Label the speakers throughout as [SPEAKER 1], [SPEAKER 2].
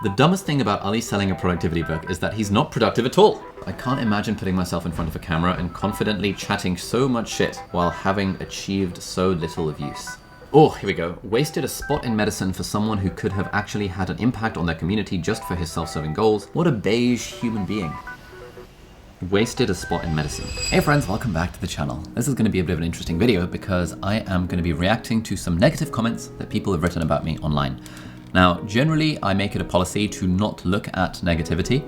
[SPEAKER 1] The dumbest thing about Ali selling a productivity book is that he's not productive at all. I can't imagine putting myself in front of a camera and confidently chatting so much shit while having achieved so little of use. Oh, here we go. Wasted a spot in medicine for someone who could have actually had an impact on their community just for his self-serving goals. What a beige human being. Wasted a spot in medicine. Hey friends, welcome back to the channel. This is going to be a bit of an interesting video because I am going to be reacting to some negative comments that people have written about me online. Now, generally, I make it a policy to not look at negativity,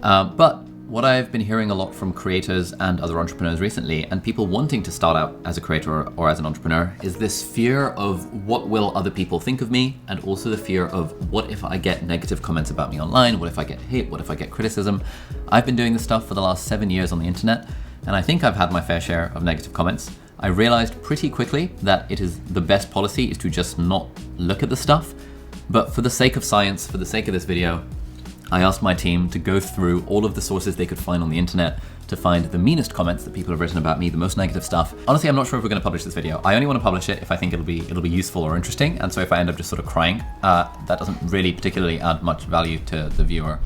[SPEAKER 1] but what I've been hearing a lot from creators and other entrepreneurs recently, and people wanting to start out as a creator or as an entrepreneur, is this fear of what will other people think of me, and also the fear of what if I get negative comments about me online, what if I get hate, what if I get criticism. I've been doing this stuff for the last 7 years on the internet, and I think I've had my fair share of negative comments. I realized pretty quickly that it is the best policy is to just not look at the stuff. But for the sake of science, for the sake of this video, I asked my team to go through all of the sources they could find on the internet to find the meanest comments that people have written about me, the most negative stuff. Honestly, I'm not sure if we're going to publish this video. I only want to publish it if I think it'll be useful or interesting, and so if I end up just sort of crying, that doesn't really particularly add much value to the viewer.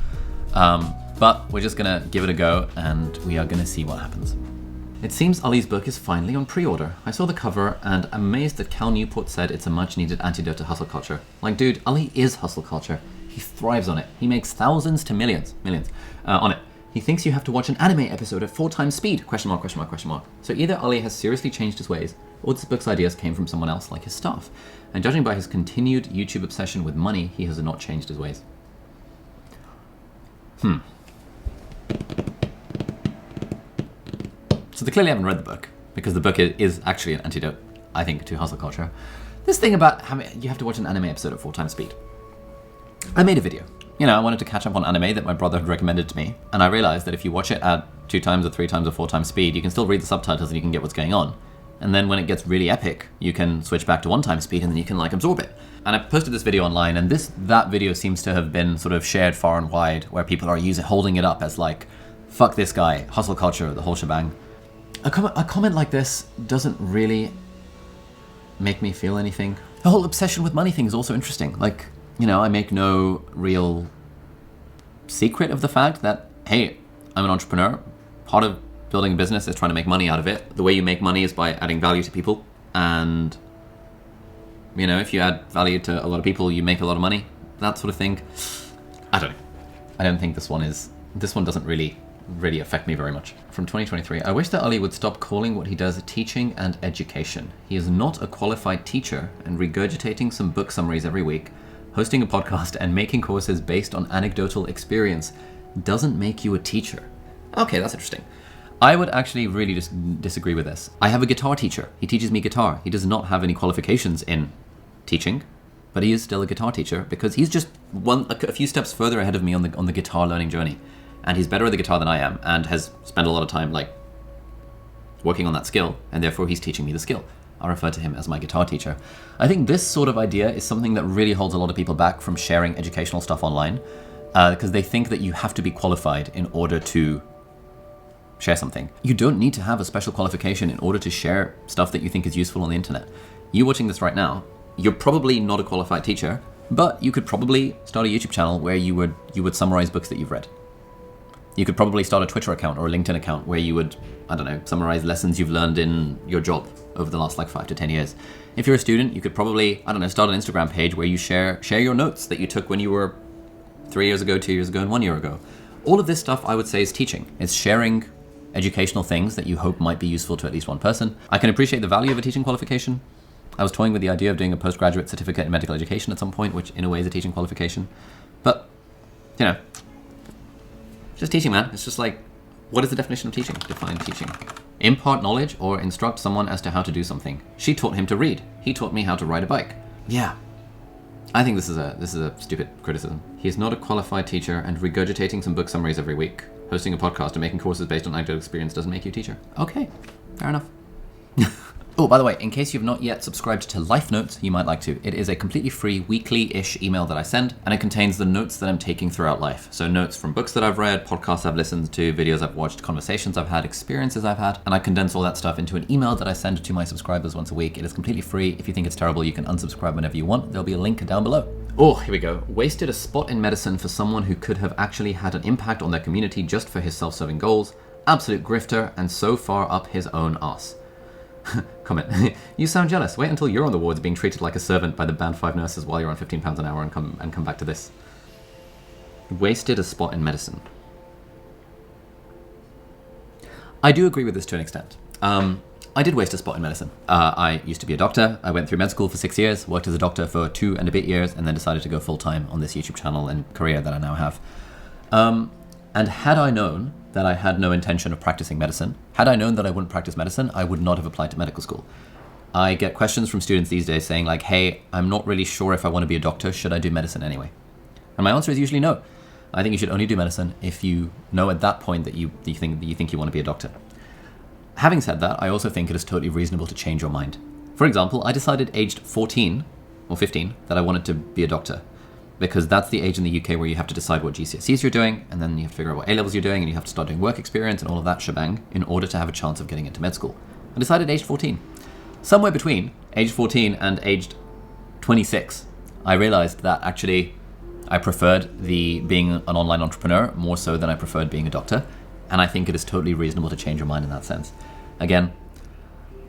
[SPEAKER 1] But we're just going to give it a go, and we are going to see what happens. It seems Ali's book is finally on pre-order. I saw the cover and I'm amazed that Cal Newport said it's a much needed antidote to hustle culture. Like, dude, Ali is hustle culture. He thrives on it. He makes thousands to millions on it. He thinks you have to watch an anime episode at 4 times speed, ? So either Ali has seriously changed his ways, or this book's ideas came from someone else like his staff. And judging by his continued YouTube obsession with money, he has not changed his ways. So they clearly haven't read the book, because the book is actually an antidote, I think, to hustle culture. This thing about you have to watch an anime episode at 4 times speed. I made a video. You know, I wanted to catch up on anime that my brother had recommended to me, and I realized that if you watch it at 2 times or 3 times or 4 times speed, you can still read the subtitles and you can get what's going on. And then when it gets really epic, you can switch back to 1 time speed and then you can like absorb it. And I posted this video online, and that video seems to have been sort of shared far and wide, where people are holding it up as like, fuck this guy, hustle culture, the whole shebang. A comment like this doesn't really make me feel anything. The whole obsession with money thing is also interesting. Like, you know, I make no real secret of the fact that, hey, I'm an entrepreneur. Part of building a business is trying to make money out of it. The way you make money is by adding value to people. And, you know, if you add value to a lot of people, you make a lot of money. That sort of thing. I don't know. I don't think this one doesn't really affect me very much. From 2023, I wish that Ali would stop calling what he does teaching and education. He is not a qualified teacher, and regurgitating some book summaries every week, hosting a podcast and making courses based on anecdotal experience doesn't make you a teacher. Okay, that's interesting. I would actually really just disagree with this. I have a guitar teacher. He teaches me guitar. He does not have any qualifications in teaching, but he is still a guitar teacher because he's just a few steps further ahead of me on the guitar learning journey. And he's better at the guitar than I am, and has spent a lot of time like working on that skill, and therefore he's teaching me the skill. I refer to him as my guitar teacher. I think this sort of idea is something that really holds a lot of people back from sharing educational stuff online, because they think that you have to be qualified in order to share something. You don't need to have a special qualification in order to share stuff that you think is useful on the internet. You watching this right now, you're probably not a qualified teacher, but you could probably start a YouTube channel where you would summarize books that you've read. You could probably start a Twitter account or a LinkedIn account where you would, I don't know, summarize lessons you've learned in your job over the last like 5 to 10 years. If you're a student, you could probably, I don't know, start an Instagram page where you share your notes that you took when you were 3 years ago, 2 years ago, and 1 year ago. All of this stuff I would say is teaching. It's sharing educational things that you hope might be useful to at least one person. I can appreciate the value of a teaching qualification. I was toying with the idea of doing a postgraduate certificate in medical education at some point, which in a way is a teaching qualification. But, you know, just teaching, man. It's just like, what is the definition of teaching? Define teaching. Impart knowledge or instruct someone as to how to do something. She taught him to read. He taught me how to ride a bike. Yeah. I think this is a stupid criticism. He is not a qualified teacher, and regurgitating some book summaries every week, hosting a podcast and making courses based on anecdotal experience doesn't make you a teacher. Okay, fair enough. Oh, by the way, in case you've not yet subscribed to Life Notes, you might like to. It is a completely free weekly-ish email that I send, and it contains the notes that I'm taking throughout life. So notes from books that I've read, podcasts I've listened to, videos I've watched, conversations I've had, experiences I've had, and I condense all that stuff into an email that I send to my subscribers once a week. It is completely free. If you think it's terrible, you can unsubscribe whenever you want. There'll be a link down below. Oh, here we go. Wasted a spot in medicine for someone who could have actually had an impact on their community just for his self-serving goals. Absolute grifter, and so far up his own ass. Comment. You sound jealous. Wait until you're on the wards being treated like a servant by the band 5 nurses while you're on £15 an hour and come back to this. Wasted a spot in medicine. I do agree with this to an extent. I did waste a spot in medicine. I used to be a doctor. I went through med school for 6 years, worked as a doctor for 2 and a bit years, and then decided to go full-time on this YouTube channel and career that I now have. And had I known that I had no intention of practicing medicine, had I known that I wouldn't practice medicine, I would not have applied to medical school. I get questions from students these days saying like, hey, I'm not really sure if I want to be a doctor. Should I do medicine anyway? And my answer is usually no. I think you should only do medicine if you know at that point that you think you want to be a doctor. Having said that, I also think it is totally reasonable to change your mind. For example, I decided aged 14 or 15 that I wanted to be a doctor, because that's the age in the UK where you have to decide what GCSEs you're doing, and then you have to figure out what A-levels you're doing, and you have to start doing work experience and all of that shebang in order to have a chance of getting into med school. I decided aged 14. Somewhere between age 14 and aged 26, I realized that actually I preferred being an online entrepreneur more so than I preferred being a doctor, and I think it is totally reasonable to change your mind in that sense. Again,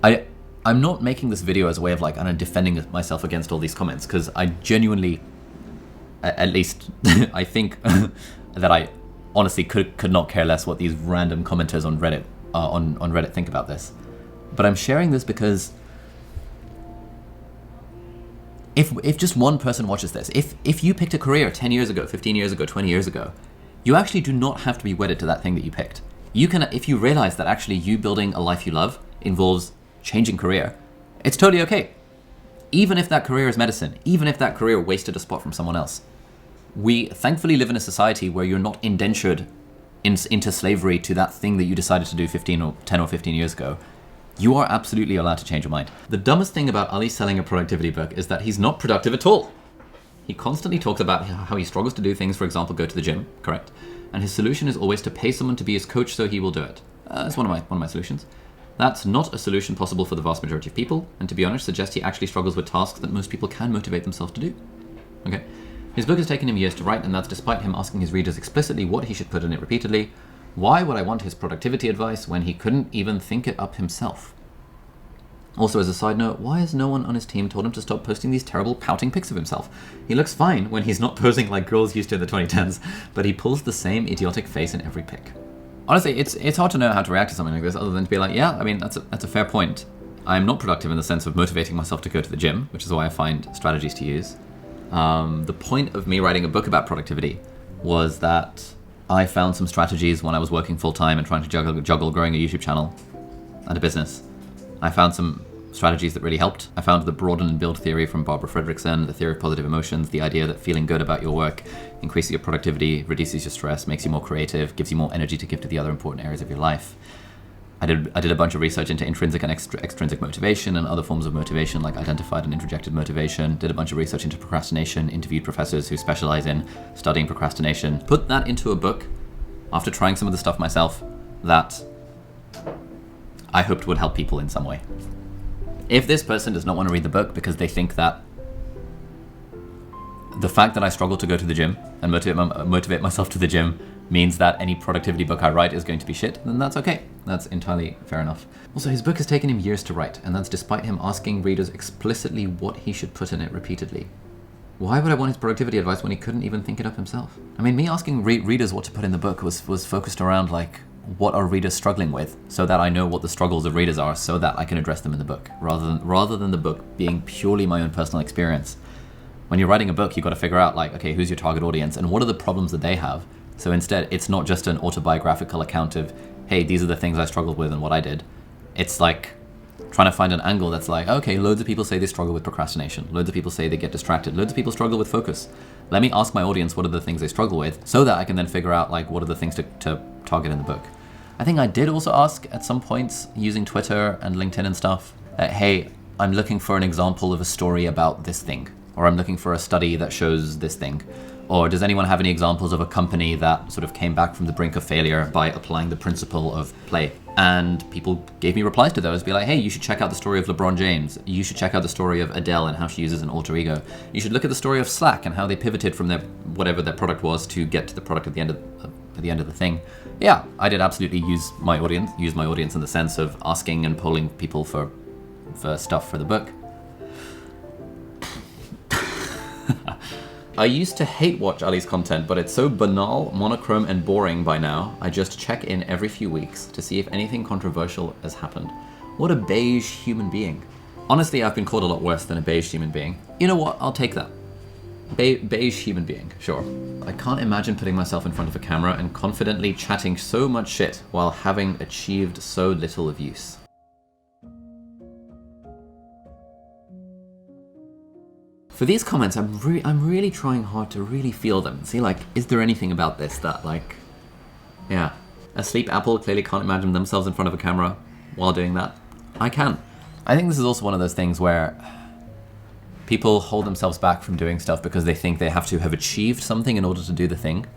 [SPEAKER 1] I'm not making this video as a way of like, I'm defending myself against all these comments, because I genuinely, at least I think that I honestly could not care less what these random commenters on Reddit on Reddit think about this. But I'm sharing this because if just one person watches this, if you picked a career 10 years ago, 15 years ago, 20 years ago, you actually do not have to be wedded to that thing that you picked. You can, if you realize that actually you building a life you love involves changing career, it's totally okay. Even if that career is medicine, even if that career wasted a spot from someone else. We thankfully live in a society where you're not indentured into slavery to that thing that you decided to do 10 or 15 years ago. You are absolutely allowed to change your mind. The dumbest thing about Ali selling a productivity book is that he's not productive at all. He constantly talks about how he struggles to do things, for example, go to the gym, correct? And his solution is always to pay someone to be his coach so he will do it. That's one of my solutions. That's not a solution possible for the vast majority of people, and to be honest, suggests he actually struggles with tasks that most people can motivate themselves to do. Okay. His book has taken him years to write, and that's despite him asking his readers explicitly what he should put in it repeatedly. Why would I want his productivity advice when he couldn't even think it up himself? Also, as a side note, why has no one on his team told him to stop posting these terrible pouting pics of himself? He looks fine when he's not posing like girls used to in the 2010s, but he pulls the same idiotic face in every pic. Honestly, it's hard to know how to react to something like this other than to be like, yeah, I mean, that's a fair point. I'm not productive in the sense of motivating myself to go to the gym, which is why I find strategies to use. The point of me writing a book about productivity was that I found some strategies when I was working full-time and trying to juggle growing a YouTube channel and a business. I found some strategies that really helped. I found the broaden and build theory from Barbara Fredrickson, the theory of positive emotions, the idea that feeling good about your work increases your productivity, reduces your stress, makes you more creative, gives you more energy to give to the other important areas of your life. I did a bunch of research into intrinsic and extrinsic motivation and other forms of motivation like identified and introjected motivation, did a bunch of research into procrastination, interviewed professors who specialize in studying procrastination, put that into a book after trying some of the stuff myself that I hoped would help people in some way. If this person does not want to read the book because they think that the fact that I struggle to go to the gym and motivate myself to the gym means that any productivity book I write is going to be shit, then that's okay. That's entirely fair enough. Also, his book has taken him years to write, and that's despite him asking readers explicitly what he should put in it repeatedly. Why would I want his productivity advice when he couldn't even think it up himself? I mean, me asking readers what to put in the book was focused around like, what are readers struggling with, so that I know what the struggles of readers are, so that I can address them in the book, rather than the book being purely my own personal experience. When you're writing a book, you've got to figure out like, okay, who's your target audience and what are the problems that they have. So instead, it's not just an autobiographical account of, hey, these are the things I struggled with and what I did. It's like trying to find an angle that's like, okay, loads of people say they struggle with procrastination. Loads of people say they get distracted. Loads of people struggle with focus. Let me ask my audience what are the things they struggle with, so that I can then figure out like what are the things to target in the book. I think I did also ask at some points using Twitter and LinkedIn and stuff, hey, I'm looking for an example of a story about this thing, or I'm looking for a study that shows this thing, Or does anyone have any examples of a company that sort of came back from the brink of failure by applying the principle of play? And people gave me replies to those, be like, hey, you should check out the story of LeBron James. You should check out the story of Abdaal and how she uses an alter ego. You should look at the story of Slack and how they pivoted from their whatever their product was to get to the product at the end of the thing. Yeah, I did absolutely use my audience in the sense of asking and polling people for stuff for the book. I used to hate watch Ali's content, but it's so banal, monochrome, and boring by now. I just check in every few weeks to see if anything controversial has happened. What a beige human being. Honestly, I've been called a lot worse than a beige human being. You know what? I'll take that. Beige human being, sure. I can't imagine putting myself in front of a camera and confidently chatting so much shit while having achieved so little of use. For these comments, I'm really trying hard to really feel them. See, like, is there anything about this that, like, yeah. A sleep apple clearly can't imagine themselves in front of a camera while doing that. I can. I think this is also one of those things where people hold themselves back from doing stuff because they think they have to have achieved something in order to do the thing.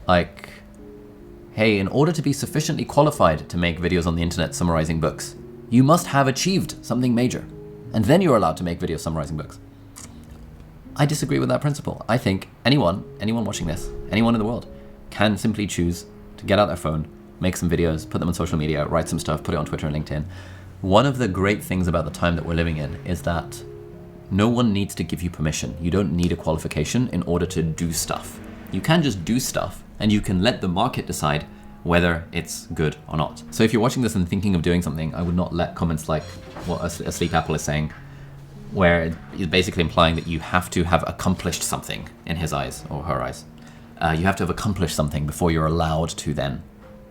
[SPEAKER 1] Like, hey, in order to be sufficiently qualified to make videos on the internet summarizing books, you must have achieved something major. And then you're allowed to make videos summarizing books. I disagree with that principle. I think anyone watching this, anyone in the world, can simply choose to get out their phone, make some videos, put them on social media, write some stuff, put it on Twitter and LinkedIn. One of the great things about the time that we're living in is that no one needs to give you permission. You don't need a qualification in order to do stuff. You can just do stuff, and you can let the market decide whether it's good or not. So if you're watching this and thinking of doing something, I would not let comments like what a sleep apple is saying, where it's basically implying that you have to have accomplished something in his eyes or her eyes. You have to have accomplished something before you're allowed to then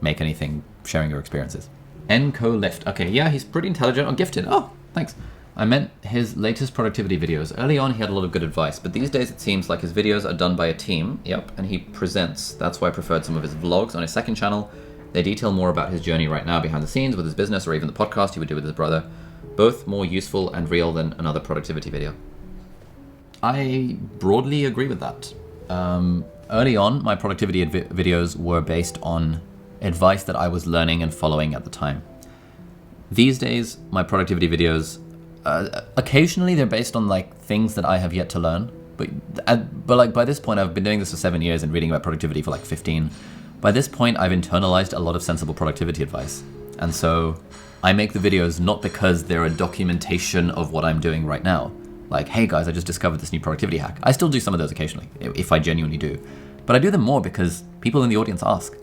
[SPEAKER 1] make anything sharing your experiences. Enco Lift. Okay, yeah, he's pretty intelligent or gifted. Oh, thanks. I meant his latest productivity videos. Early on, he had a lot of good advice, but these days it seems like his videos are done by a team. Yep, and he presents. That's why I preferred some of his vlogs on his second channel. They detail more about his journey right now behind the scenes with his business or even the podcast he would do with his brother. Both more useful and real than another productivity video. I broadly agree with that. Early on, my productivity videos were based on advice that I was learning and following at the time. These days, my productivity videos, occasionally they're based on like things that I have yet to learn. But like by this point, I've been doing this for 7 years and reading about productivity for like 15. By this point, I've internalized a lot of sensible productivity advice. And so I make the videos not because they're a documentation of what I'm doing right now. Like, hey guys, I just discovered this new productivity hack. I still do some of those occasionally, if I genuinely do. But I do them more because people in the audience ask.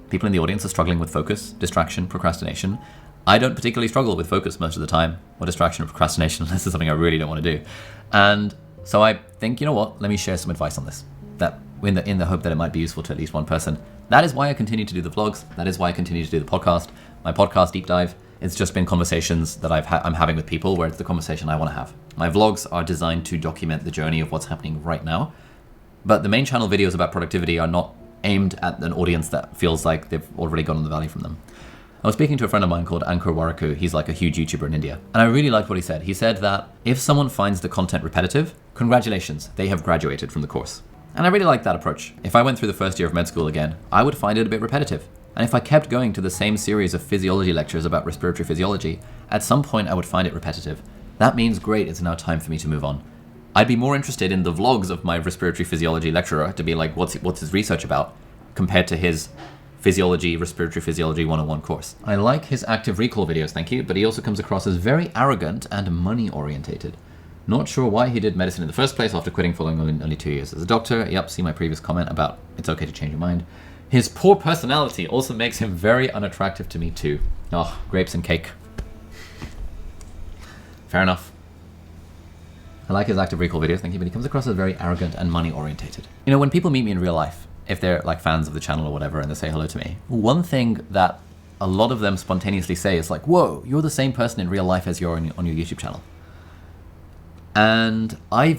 [SPEAKER 1] People in the audience are struggling with focus, distraction, procrastination. I don't particularly struggle with focus most of the time, or distraction or procrastination, unless it's something I really don't want to do. And so I think, you know what, let me share some advice on this. That in the hope that it might be useful to at least one person. That is why I continue to do the vlogs. That is why I continue to do the podcast. My podcast Deep Dive. It's just been conversations that I'm having with people where it's the conversation I want to have. My vlogs are designed to document the journey of what's happening right now. But the main channel videos about productivity are not aimed at an audience that feels like they've already gone on the valley from them. I was speaking to a friend of mine called Ankur Waraku. He's like a huge YouTuber in India. And I really liked what he said. He said that if someone finds the content repetitive, congratulations, they have graduated from the course. And I really like that approach. If I went through the first year of med school again, I would find it a bit repetitive. And if I kept going to the same series of physiology lectures about respiratory physiology, at some point I would find it repetitive. That means great, it's now time for me to move on. I'd be more interested in the vlogs of my respiratory physiology lecturer to be like, what's his research about, compared to his respiratory physiology 101 course. I like his active recall videos, thank you, but he also comes across as very arrogant and money orientated. Not sure why he did medicine in the first place after quitting following only 2 years as a doctor. Yep, see my previous comment about it's okay to change your mind. His poor personality also makes him very unattractive to me too. Oh, grapes and cake. Fair enough. I like his active recall videos, thank you, but he comes across as very arrogant and money orientated. You know, when people meet me in real life, if they're like fans of the channel or whatever and they say hello to me, one thing that a lot of them spontaneously say is like, whoa, you're the same person in real life as you're on your YouTube channel. And I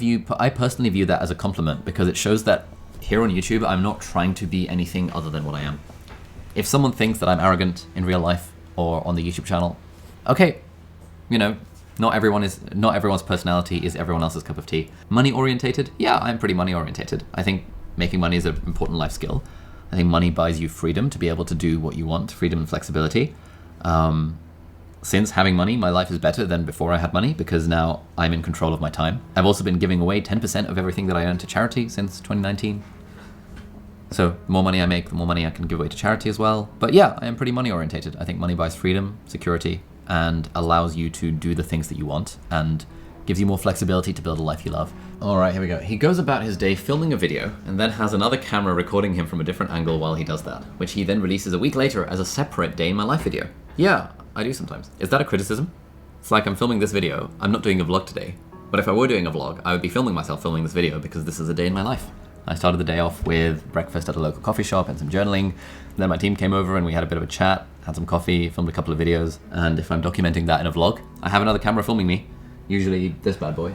[SPEAKER 1] personally view that as a compliment because it shows that here on YouTube, I'm not trying to be anything other than what I am. If someone thinks that I'm arrogant in real life or on the YouTube channel, okay, you know, not everyone's personality is everyone else's cup of tea. Money orientated? Yeah, I'm pretty money orientated. I think making money is an important life skill. I think money buys you freedom to be able to do what you want, freedom and flexibility. Since having money, my life is better than before I had money because now I'm in control of my time. I've also been giving away 10% of everything that I earn to charity since 2019. So the more money I make, the more money I can give away to charity as well. But yeah, I am pretty money orientated. I think money buys freedom, security, and allows you to do the things that you want and gives you more flexibility to build a life you love. All right, here we go. He goes about his day filming a video and then has another camera recording him from a different angle while he does that, which he then releases a week later as a separate day in my life video. Yeah, I do sometimes. Is that a criticism? It's like I'm filming this video. I'm not doing a vlog today. But if I were doing a vlog, I would be filming myself filming this video because this is a day in my life. I started the day off with breakfast at a local coffee shop and some journaling. Then my team came over and we had a bit of a chat, had some coffee, filmed a couple of videos. And if I'm documenting that in a vlog, I have another camera filming me. Usually this bad boy,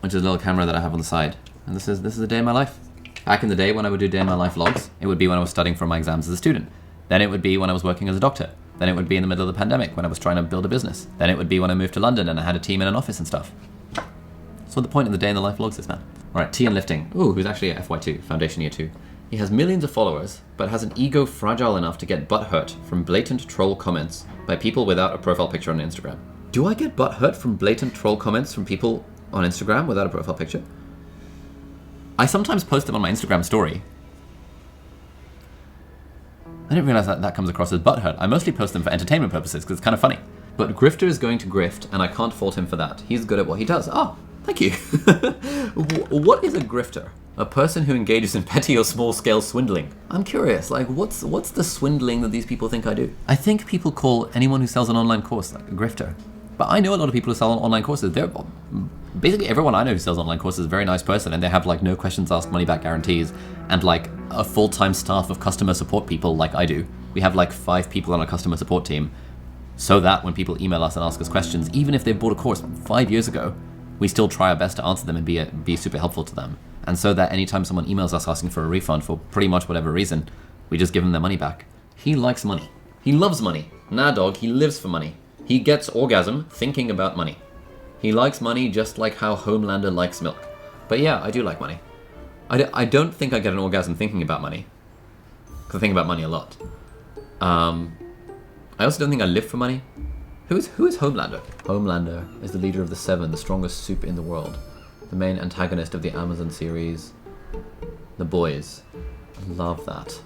[SPEAKER 1] which is a little camera that I have on the side. And this is a day in my life. Back in the day when I would do day in my life vlogs, it would be when I was studying for my exams as a student. Then it would be when I was working as a doctor. Then it would be in the middle of the pandemic when I was trying to build a business. Then it would be when I moved to London and I had a team in an office and stuff. So the point of the day in the life vlogs is, man. All right, T and lifting. Ooh, who's actually at FY2, foundation year 2. He has millions of followers, but has an ego fragile enough to get butthurt from blatant troll comments by people without a profile picture on Instagram. Do I get butthurt from blatant troll comments from people on Instagram without a profile picture? I sometimes post them on my Instagram story. I didn't realize that comes across as butthurt. I mostly post them for entertainment purposes because it's kind of funny. But Grifter is going to grift, and I can't fault him for that. He's good at what he does. Oh, thank you. What is a grifter? A person who engages in petty or small-scale swindling. I'm curious, like, what's the swindling that these people think I do? I think people call anyone who sells an online course like a grifter. But I know a lot of people who sell online courses. They're basically everyone I know who sells online courses is a very nice person, and they have like no questions asked, money back guarantees, and like a full-time staff of customer support people like I do. We have like 5 people on our customer support team, so that when people email us and ask us questions, even if they've bought a course 5 years ago, we still try our best to answer them and be super helpful to them. And so that anytime someone emails us asking for a refund for pretty much whatever reason, we just give them their money back. He likes money. He loves money. Nah, dog, he lives for money. He gets orgasm thinking about money. He likes money just like how Homelander likes milk. But yeah, I do like money. I don't think I get an orgasm thinking about money, because I think about money a lot. I also don't think I live for money. Who is Homelander? Homelander is the leader of the Seven, the strongest soup in the world. The main antagonist of the Amazon series, The Boys. I love that.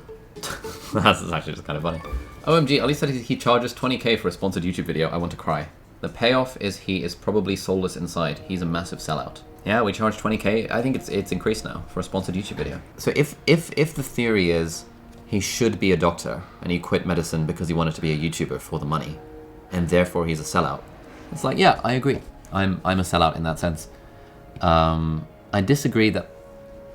[SPEAKER 1] That's actually just kind of funny. OMG, Ali said he charges 20k for a sponsored YouTube video. I want to cry. The payoff is he is probably soulless inside. He's a massive sellout. Yeah, we charge 20k. I think it's increased now for a sponsored YouTube video. So if the theory is he should be a doctor and he quit medicine because he wanted to be a YouTuber for the money, and therefore he's a sellout, it's like, yeah, I agree. I'm a sellout in that sense. I disagree that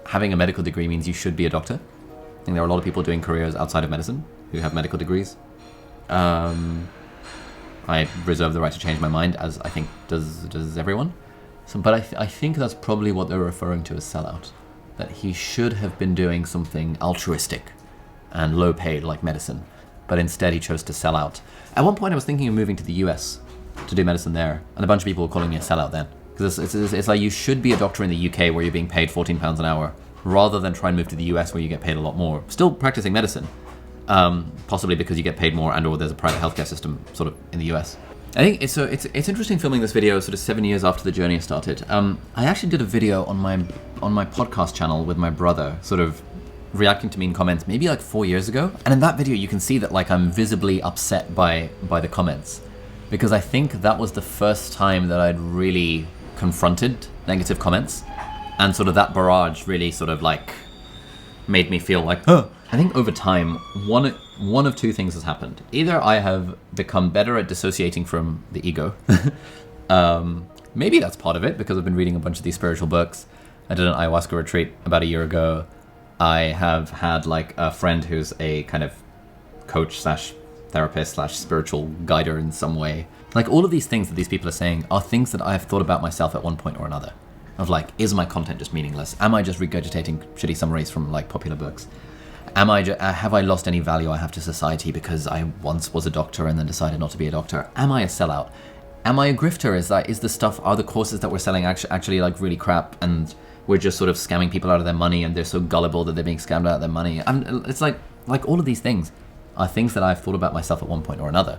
[SPEAKER 1] having a medical degree means you should be a doctor. I think there are a lot of people doing careers outside of medicine who have medical degrees. I reserve the right to change my mind, as I think does everyone. But I think that's probably what they're referring to as sellout. That he should have been doing something altruistic and low paid like medicine, but instead he chose to sell out. At one point I was thinking of moving to the US to do medicine there, and a bunch of people were calling me a sellout then. Because it's like you should be a doctor in the UK where you're being paid £14 an hour, rather than try and move to the US where you get paid a lot more. Still practicing medicine, possibly because you get paid more and or there's a private healthcare system sort of in the US. I think it's interesting filming this video sort of 7 years after the journey started. I actually did a video on my podcast channel with my brother, sort of reacting to mean comments maybe like 4 years ago. And in that video you can see that like I'm visibly upset by the comments, because I think that was the first time that I'd really confronted negative comments, and sort of that barrage really sort of like made me feel like, oh. I think over time, one of two things has happened. Either I have become better at dissociating from the ego. Maybe that's part of it, because I've been reading a bunch of these spiritual books. I did an ayahuasca retreat about a year ago. I have had like a friend who's a kind of coach slash therapist slash spiritual guider in some way. Like all of these things that these people are saying are things that I've thought about myself at one point or another. Of like, is my content just meaningless? Am I just regurgitating shitty summaries from like popular books? Have I lost any value I have to society because I once was a doctor and then decided not to be a doctor? Am I a sellout? Am I a grifter? Are the courses that we're selling actually like really crap, and we're just sort of scamming people out of their money and they're so gullible that they're being scammed out of their money. It's like all of these things are things that I've thought about myself at one point or another.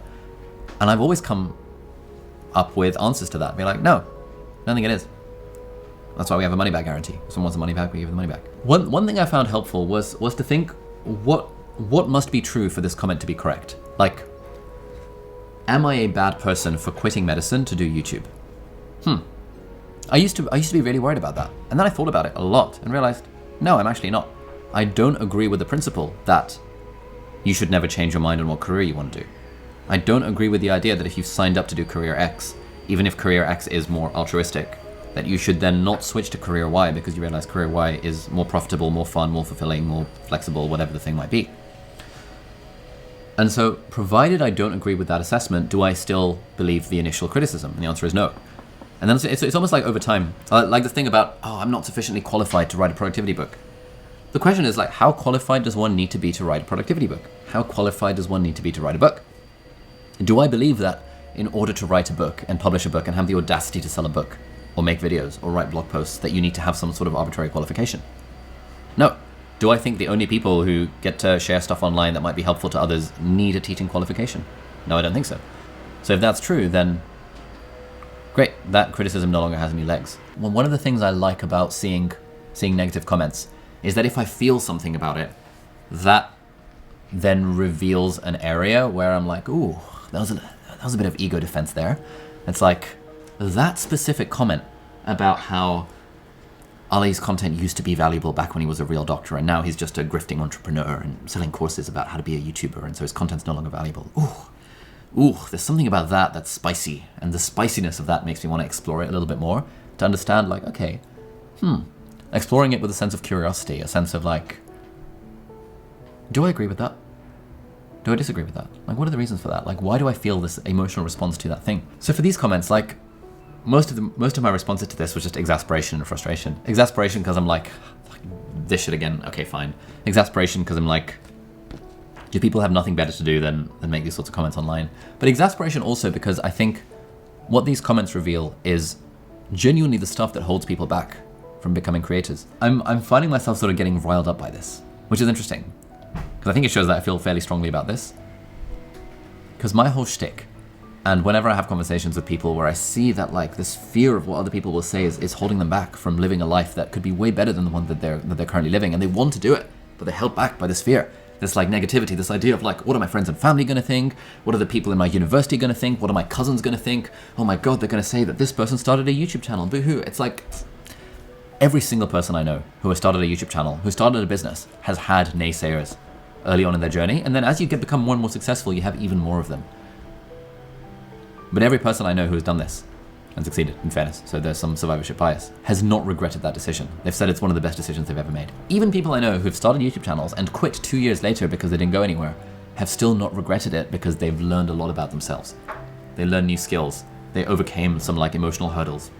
[SPEAKER 1] And I've always come up with answers to that. Be like, no, I don't think it is. That's why we have a money back guarantee. If someone wants the money back, we give them the money back. One thing I found helpful was to think, what must be true for this comment to be correct? Like, am I a bad person for quitting medicine to do YouTube? I used to be really worried about that. And then I thought about it a lot and realized, no, I'm actually not. I don't agree with the principle that you should never change your mind on what career you want to do. I don't agree with the idea that if you've signed up to do career X, even if career X is more altruistic, that you should then not switch to career Y because you realize career Y is more profitable, more fun, more fulfilling, more flexible, whatever the thing might be. And so, provided I don't agree with that assessment, do I still believe the initial criticism? And the answer is no. And then it's almost like over time, like the thing about, I'm not sufficiently qualified to write a productivity book. The question is like, how qualified does one need to be to write a productivity book? How qualified does one need to be to write a book? Do I believe that in order to write a book and publish a book and have the audacity to sell a book or make videos or write blog posts that you need to have some sort of arbitrary qualification? No. Do I think the only people who get to share stuff online that might be helpful to others need a teaching qualification? No, I don't think so. So if that's true, then great, that criticism no longer has any legs. Well, one of the things I like about seeing negative comments is that if I feel something about it, that then reveals an area where I'm like, ooh, that was a bit of ego defense there. It's like, that specific comment about how Ali's content used to be valuable back when he was a real doctor, and now he's just a grifting entrepreneur and selling courses about how to be a YouTuber, and so his content's no longer valuable. Ooh, there's something about that that's spicy, and the spiciness of that makes me want to explore it a little bit more to understand, like, okay, exploring it with a sense of curiosity, a sense of like, do I agree with that? Do I disagree with that? Like, what are the reasons for that? Like, why do I feel this emotional response to that thing? So for these comments, like, most of my responses to this was just exasperation and frustration. Exasperation because I'm like, this shit again, okay, fine. Exasperation because I'm like, do people have nothing better to do than make these sorts of comments online? But exasperation also because I think what these comments reveal is genuinely the stuff that holds people back from becoming creators. I'm finding myself sort of getting riled up by this, which is interesting. Because I think it shows that I feel fairly strongly about this. Because my whole shtick, and whenever I have conversations with people where I see that like this fear of what other people will say is holding them back from living a life that could be way better than the one that they're currently living, and they want to do it, but they're held back by this fear. This like negativity, this idea of like, what are my friends and family going to think? What are the people in my university going to think? What are my cousins going to think? Oh my God, they're going to say that this person started a YouTube channel. Boo-hoo. It's like every single person I know who has started a YouTube channel, who started a business, has had naysayers early on in their journey. And then as you become more and more successful, you have even more of them. But every person I know who has done this and succeeded, in fairness, so there's some survivorship bias, has not regretted that decision. They've said it's one of the best decisions they've ever made. Even people I know who've started YouTube channels and quit 2 years later because they didn't go anywhere, have still not regretted it because they've learned a lot about themselves. They learned new skills. They overcame some like emotional hurdles.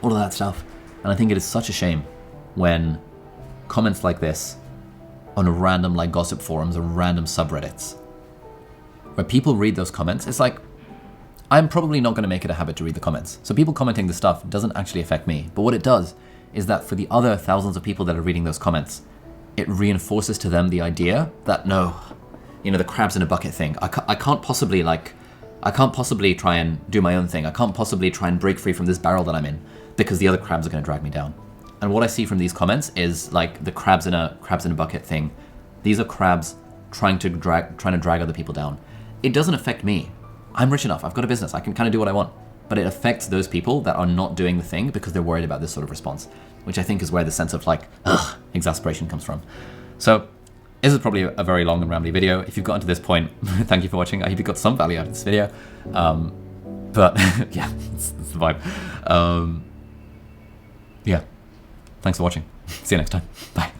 [SPEAKER 1] All of that stuff. And I think it is such a shame when comments like this on random like gossip forums or random subreddits, where people read those comments, it's like, I'm probably not going to make it a habit to read the comments. So people commenting this stuff doesn't actually affect me. But what it does is that for the other thousands of people that are reading those comments, it reinforces to them the idea that no, the crabs in a bucket thing. I can't possibly try and do my own thing. I can't possibly try and break free from this barrel that I'm in because the other crabs are going to drag me down. And what I see from these comments is like the crabs in a bucket thing. These are crabs trying to drag other people down. It doesn't affect me. I'm rich enough, I've got a business, I can kind of do what I want. But it affects those people that are not doing the thing because they're worried about this sort of response, which I think is where the sense of like, exasperation comes from. So this is probably a very long and rambly video. If you've gotten to this point, thank you for watching. I hope you got some value out of this video. But yeah, it's the vibe. Yeah, thanks for watching. See you next time. Bye.